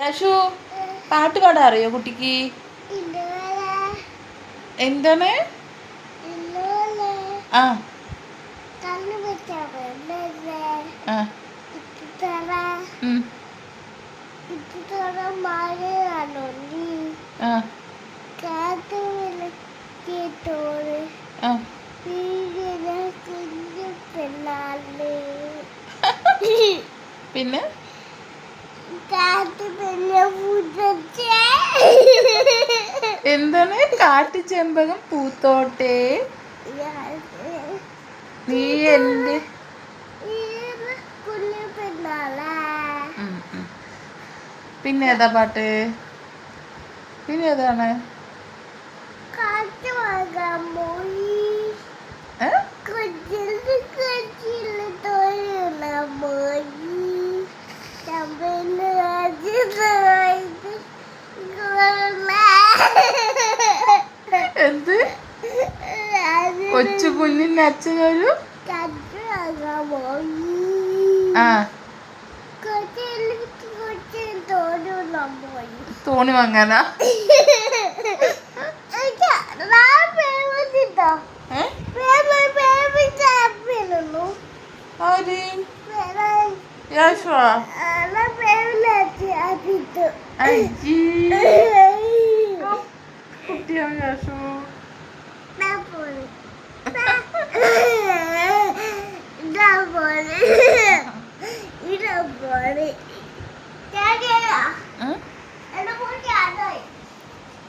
യാശു പാട്ട് പാടാൻ അറിയോ കുട്ടിക്ക്? എന്താണ്? ആ പിന്നെ എന്താണ്? കാട്ടുചെമ്പകം പൂത്തോട്ടെ നീ എന്റെ പിന്നെ ഏതാ പാട്ട്? പിന്നെ ഏതാണ്? എന്ത്? കൊച്ചു കുഞ്ഞിന്റെ അച്ഛനൊരു തോണി വാങ്ങാനാ? കുട്ടിയാ യാശു.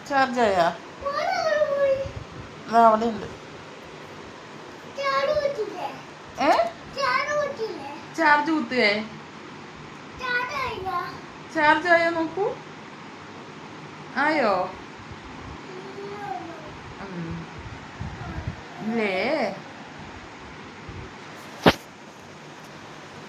ചാർജായാ? അവിടെ ഉണ്ട്. ചാർജ് കുത്തുകയെ? ചാർജ് ആയോ നോക്കൂ. ആയോ? ഇല്ലേ?